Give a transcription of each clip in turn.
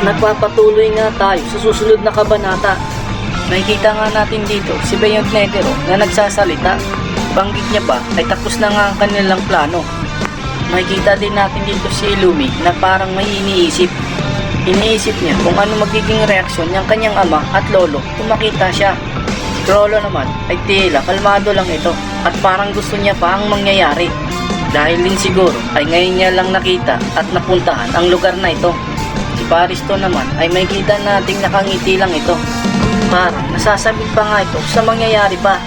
Nagpapatuloy nga tayo sa susunod na kabanata. Nakikita nga natin dito si Beyond Netero na nagsasalita. Banggit niya pa ay tapos na nga ang kanilang plano. Makikita din natin dito si Illumi na parang may iniisip. Iniisip niya kung ano magiging reaksyon ng kanyang ama at lolo kung makita siya. Si Chrollo naman ay tila kalmado lang ito at parang gusto niya pa ang mangyayari. Dahil din siguro ay ngayon niya lang nakita at napuntahan ang lugar na ito. Si Paristo naman ay may kita nating nakangiti lang ito. Parang nasasabit pa nga ito sa mangyayari pa.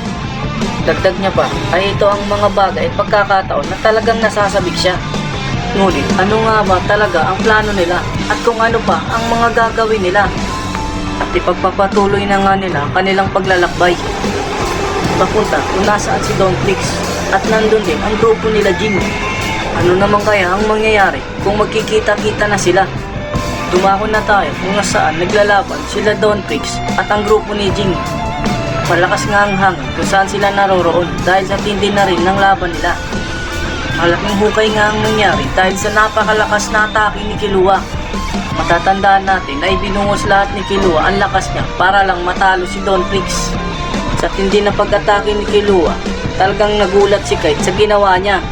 Dagdag niya pa ay ito ang mga bagay at pagkakataon na talagang nasasabik siya. Ngunit ano nga ba talaga ang plano nila at kung ano pa ang mga gagawin nila? At ipagpapatuloy na nga nila ang kanilang paglalakbay. Papunta kung nasaan si Don Trix at nandun din ang grupo nila Jing. Ano naman kaya ang mangyayari kung magkikita-kita na sila? Dumako na tayo kung nasaan naglalaban sila Don Trix at ang grupo ni Jing. Malakas nga ang hangin kung saan sila naroroon dahil sa tindi na rin ng laban nila. Malaking hukay nga ang nangyari dahil sa napakalakas na atake ni Killua. Matatandaan natin na ibinungos lahat ni Killua ang lakas niya para lang matalo si Don Trix. Sa tindi na pag-atake ni Killua, talagang nagulat si Kite sa ginawa niya.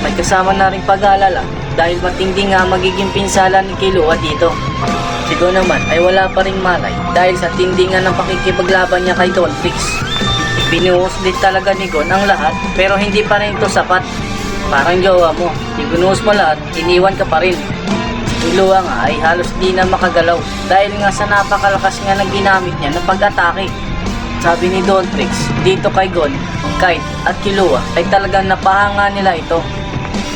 May kasama na rin pag-alala dahil matindi nga magiging pinsala ni Killua dito. Si Gon naman ay wala pa ring malay dahil sa tindi nga ng pakikipaglaban niya kay Don Trix. Ibinuhos din talaga ni Gon ang lahat pero hindi pa rin ito sapat. Parang jowa mo, ibinuhos mo lahat, iniwan ka pa rin. Si Killua nga ay halos di na makagalaw dahil nga sa napakalakas nga ng ginamit niya ng pag-atake. Sabi ni Don Trix dito kay Gon, Kite at Killua ay talagang napahanga nila ito.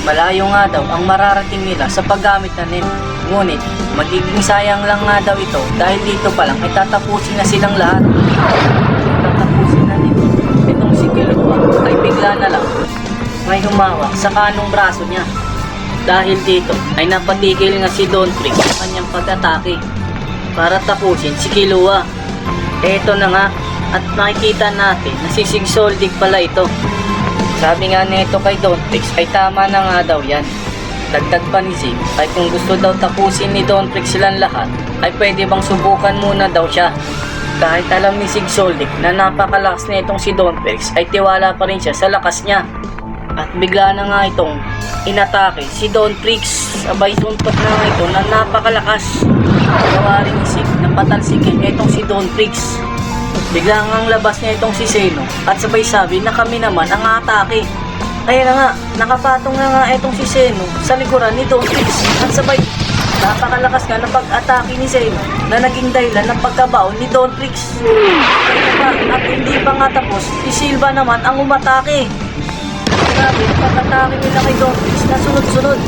Malayo nga daw ang mararating nila sa paggamit na NEM. Ngunit magiging sayang lang nga daw ito dahil dito pa lang ay tatapusin na silang lahat. Tatapusin na nito. Itong si Killua ay bigla na lang may humawak sa kanong braso niya. Dahil dito ay napatigil nga si Don Trix sa kanyang pag-atake para tapusin si Killua. Eto na nga at nakikita natin na si Sig Soldig pala ito. Sabi nga nito kay Don Trix ay tama na nga daw yan. Dagdag pa ni Sig ay kung gusto daw tapusin ni Don Trix silang lahat ay pwede bang subukan muna daw siya. Kahit alam ni Sig Soldig na napakalakas na itong si Don Trix ay tiwala pa rin siya sa lakas niya. At bigla na nga itong inatake si Don Trix. Sabay suntok na nga ito na napakalakas. Gawa rin ni Sig na patalsikin niya itong si Don Trix. Bigla ngang labas niya itong si Zeno at sabay sabi na kami naman ang atake. Kaya na nga, nakapatong na nga itong si Zeno sa likuran ni Don Trix at sabay napakalakas nga na pag-atake ni Zeno na naging dahilan ng pagkabaon ni Don Trix. At hindi pa nga tapos, si Silva naman ang umatake. Grabe, pag-atake nila kay Don Trix na sunod-sunod.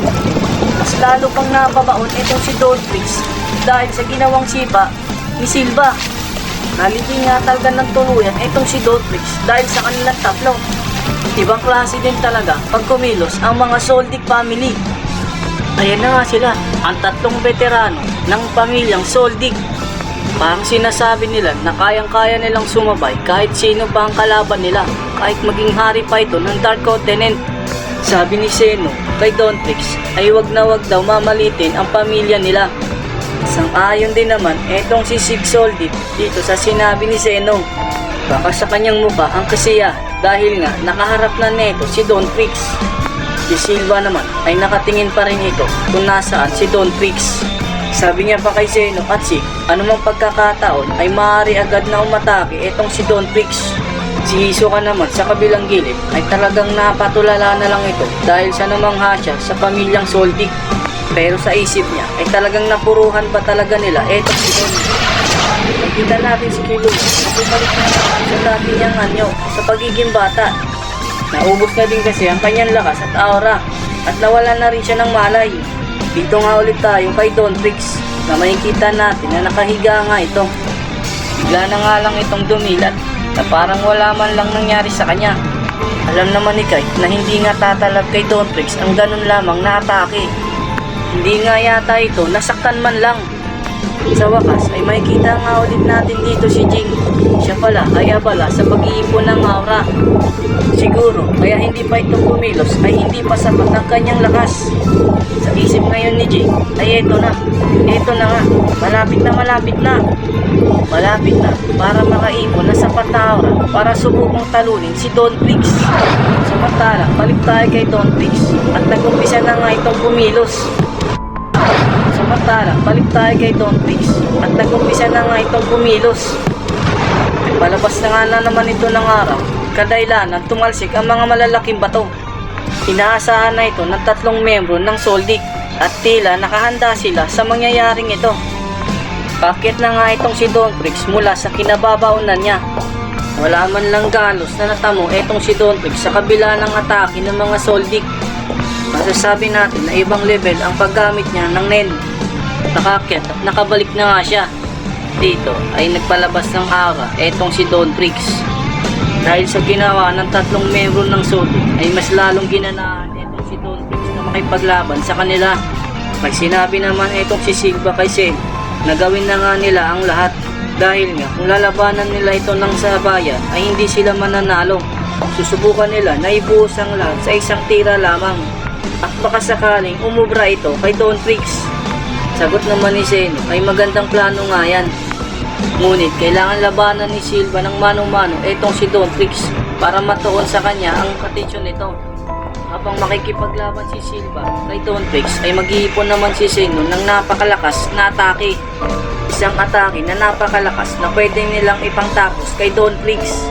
Mas lalo pang napabaon itong si Don Trix dahil sa ginawang sipa ni Silva. Nalipin nga talaga ng tuluyan itong si Don Trix dahil sa kanilang tatlo. Ibang klase din talaga pag kumilos ang mga Soldig family. Ayan na nga sila, ang tatlong veterano ng pamilyang Soldig. Parang sinasabi nila na kayang-kaya nilang sumabay kahit sino pa ang kalaban nila, kahit maging hari pa ito ng Dark Continent. Sabi ni Zeno kay Don Trix ay wag na wag daw mamalitin ang pamilya nila. Sang-ayon din naman etong si Sig Soldig dito sa sinabi ni Zeno. Baka sa kanyang mukha ang kasiya dahil nga nakaharap na neto si Don Trix. Si Silva naman ay nakatingin pa rin ito kung nasaan si Don Trix. Sabi niya pa kay Zeno at Sig, anumang pagkakataon ay maaari agad na umatake etong si Don Trix. Si Hisoka naman sa kabilang gilid ay talagang napatulala na lang ito dahil sa namangha siya sa pamilyang Soldig. Pero sa isip niya ay talagang napuruhan pa talaga nila eto si Gon. Nakita natin si Killua na bumalik na sa dati niyang anyo sa pagiging bata. Naubos na din kasi ang kanyang lakas at aura at nawala na rin siya ng malay. Dito nga ulit tayo kay Don Trix na makikita natin na nakahiga nga ito. Bigla na nga lang itong dumilat na parang wala man lang nangyari sa kanya. Alam naman ni Kite na hindi nga tatalab kay Don Trix ang ganun lamang na atake. Hindi nga yata ito nasaktan man lang. Sa wakas ay makikita nga ulit natin dito si Jing. Siya pala ay abala sa pag-iipon ng aura. Siguro kaya hindi pa ito kumilos ay hindi pa sapat ang kanyang lakas. Sa isip ngayon ni Jing ay eto na nga, malapit na para makaipon na sapat na aura para subukang talunin si Don Trix. Samantalang balik tayo kay Don Trix at nag-umpisa na nga itong kumilos. Palabas na nga na naman ito ng araw, kadailanan tumalsik ang mga malalaking bato. Inaasahan na ito ng 3 membro ng Soldic at tila nakahanda sila sa mangyayaring ito. Paakyat na nga itong si Don Trix mula sa kinababaunan niya. Wala man lang galos na natamo itong si Don Trix sa kabila ng atake ng mga Soldic. Masasabi natin na ibang level ang paggamit niya ng Nen. Nakakyat at nakabalik na nga siya. Dito ay nagpalabas ng aura etong si Don Trix. Dahil sa ginawa ng 3 membro ng Soldic ay mas lalong ginanahan etong si Don Trix na makipaglaban sa kanila. May sinabi naman etong si Silva kay Sen na gawin na nga nila ang lahat. Dahil nga kung lalabanan nila ito ng sabayan ay hindi sila mananalo. Susubukan nila na ibuhos ang lahat sa isang tira lamang. At baka sakaling umubra ito kay Don Trix. Sagot naman ni Zeno ay magandang plano nga yan. Ngunit kailangan labanan ni Silva ng mano-mano etong si Don Trix para matuon sa kanya ang atensyon nito. Habang makikipaglaban si Silva kay Don Trix ay mag-iipon naman si Zeno ng napakalakas na atake. Isang atake na napakalakas na pwede nilang ipangtapos kay Don Trix.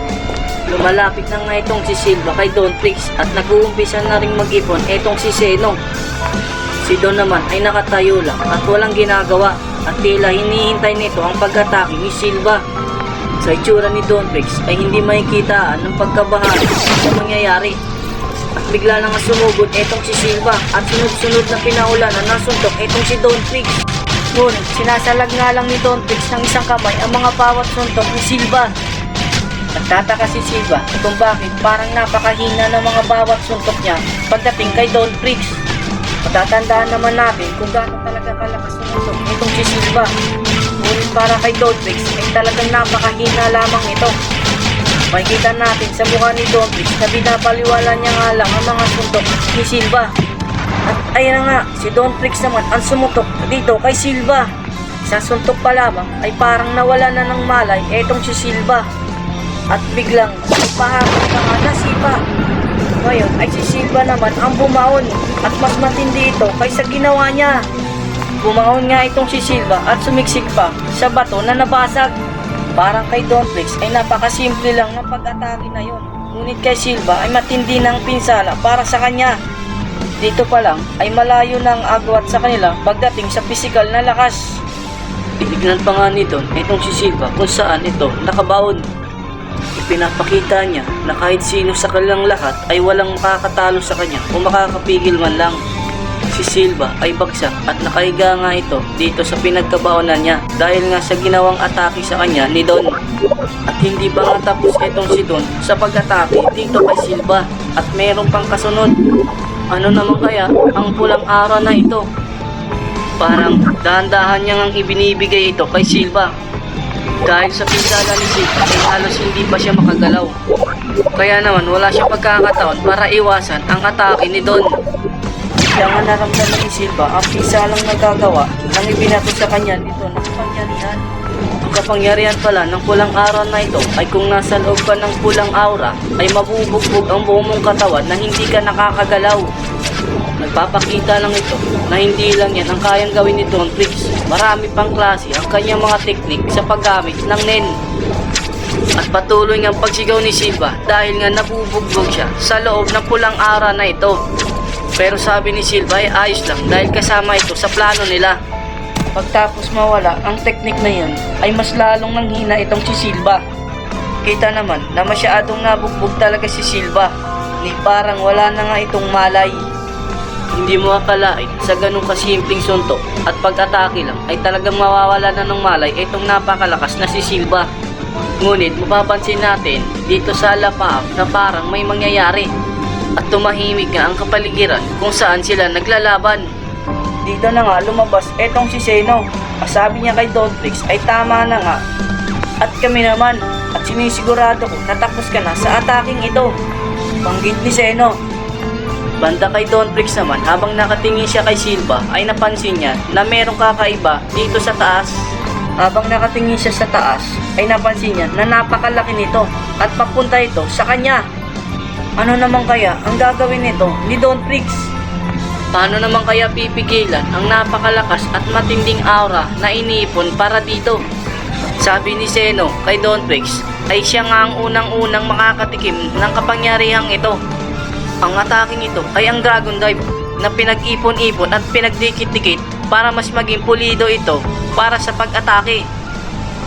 Lumalapit na nga itong si Silva kay Don Trix at nag-uumpisa na rin mag-ipon etong si Zeno. Si Don naman ay nakatayo lang at walang ginagawa at tila hinihintay nito ang pag-atake ni Silva. Sa itsura ni Don Trix ay hindi makikitaan ng pagkabahagi sa mangyayari. At bigla lang sumugod etong si Silva at sunod-sunod na pinaulanan ng suntok etong si Don Trix. Ngunit sinasalag nga lang ni Don Trix ng isang kamay ang mga bawat suntok ni Silva. Nagtataka si Silva kung bakit parang napakahina ng mga bawat suntok niya pagdating kay Don Trix. Matatandaan naman natin kung gaano talaga kalakas ng suntok itong si Silva. Ngunit para kay Don Trix ay talagang napakahina lamang ito. Makikita natin sa mukha ni Don Trix na binabaliwala niya nga lang ang mga suntok ni Silva. At ayun nga, si Don Trix naman ang sumutok dito kay Silva. Sa suntok pa lamang ay parang nawala na ng malay etong si Silva. At biglang ipahapon na nga na Silva. Ngayon ay si Silva naman ang bumaon at mas matindi ito kaysa ginawa niya. Bumaon nga itong si Silva at sumiksik pa sa bato na nabasag. Parang kay Don Trix ay napakasimple lang ng pag-atake na yon. Ngunit kay Silva ay matindi ng pinsala para sa kanya. Dito pa lang ay malayo na ang agwat sa kanila pagdating sa pisikal na lakas. Tinignan pa nga nito itong si Silva kung saan ito nakabaon. Ipinapakita niya na kahit sino sa kanilang lahat ay walang makakatalo sa kanya o makakapigil man lang. Si Silva ay bagsak at nakahiga nga ito dito sa pinagkabaonan niya dahil nga sa ginawang atake sa kanya ni Don. At hindi pa nga tapos itong si Don sa pag-atake dito kay Silva at meron pang kasunod. Ano naman kaya ang pulang araw na ito? Parang dahan-dahan niya ngang ibinibigay ito kay Silva. Dahil sa pinsala ni Silva ay halos hindi pa siya makagalaw. Kaya naman wala siyang pagkakataon para iwasan ang atake ni Don. Bigla nga naramdaman ni Silva ang pinsalang nagagawa nang ibinato sa kanya nito ng kapangyarihan. Ang kapangyarihan pala ng pulang aura na ito ay kung nasa loob ka ng pulang aura ay mabubugbog ang buong mong katawan na hindi ka nakakagalaw. Nagpapakita lang ito na hindi lang yan ang kayang gawin ni Don Trix. Marami pang klase ang kanyang mga teknik sa paggamit ng Nen. At patuloy ngang pagsigaw ni Silva dahil nga nabubugbog siya sa loob ng pulang aura na ito. Pero sabi ni Silva ay ayos lang dahil kasama ito sa plano nila. Pagtapos mawala ang teknik na yan ay mas lalong nanghina itong si Silva. Kita naman na masyadong nabugbog talaga si Silva. Ni parang wala na nga itong malay. Hindi mo akalain sa ganung kasimpleng suntok at pag-atake lang ay talagang mawawala na ng malay itong napakalakas na si Silva. Ngunit mapapansin natin dito sa Alapaap na parang may mangyayari at tumahimik nga ang kapaligiran kung saan sila naglalaban. Dito na nga lumabas etong si Zeno ang sabi niya kay Don Flix ay tama na nga. At kami naman, at sinisigurado ko natapos ka na sa ataking ito. Banggit ni Zeno. Banda kay Don Flix naman, habang nakatingin siya kay Silva ay napansin niya na merong kakaiba dito sa taas. Habang nakatingin siya sa taas ay napansin niya na napakalaki nito at papunta ito sa kanya. Ano naman kaya ang gagawin nito ni Don Flix? Paano naman kaya pipigilan ang napakalakas at matinding aura na iniipon para dito? Sabi ni Zeno kay Don Flix ay siya nga ang unang-unang makakatikim ng kapangyarihang ito. Ang ataking ito ay ang Dragon Dive na pinag-ipon-ipon at pinagdikit-dikit para mas maging pulido ito para sa pag-atake.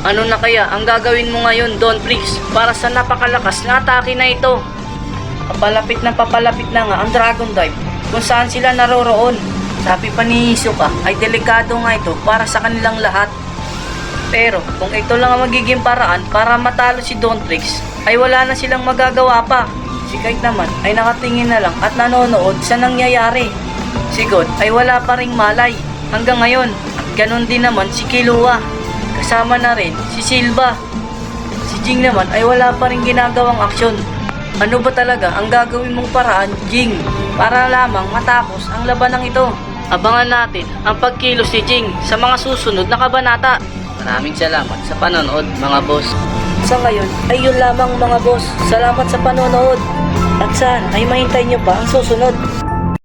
Ano na kaya ang gagawin mo ngayon, Don Flix, para sa napakalakas na atake na ito? Papalapit na nga ang Dragon Dive kung saan sila naroroon. Sabi pa ni Hisoka ay delikado nga ito para sa kanilang lahat. Pero kung ito lang ang magiging paraan para matalo si Don Flix, ay wala na silang magagawa pa. Si Kite naman ay nakatingin na lang at nanonood sa nangyayari. Si God ay wala pa ring malay hanggang ngayon. Ganon din naman si Killua. Kasama na rin si Silva. Si Jing naman ay wala pa ring ginagawang aksyon. Ano ba talaga ang gagawin mong paraan, Jing, para lamang matapos ang labanang ito? Abangan natin ang pagkilos ni Jing sa mga susunod na kabanata. Maraming salamat sa panonood, mga boss. Sa ngayon ay yun lamang, mga boss. Salamat sa panonood. At sana ay mahintay nyo pa ang susunod.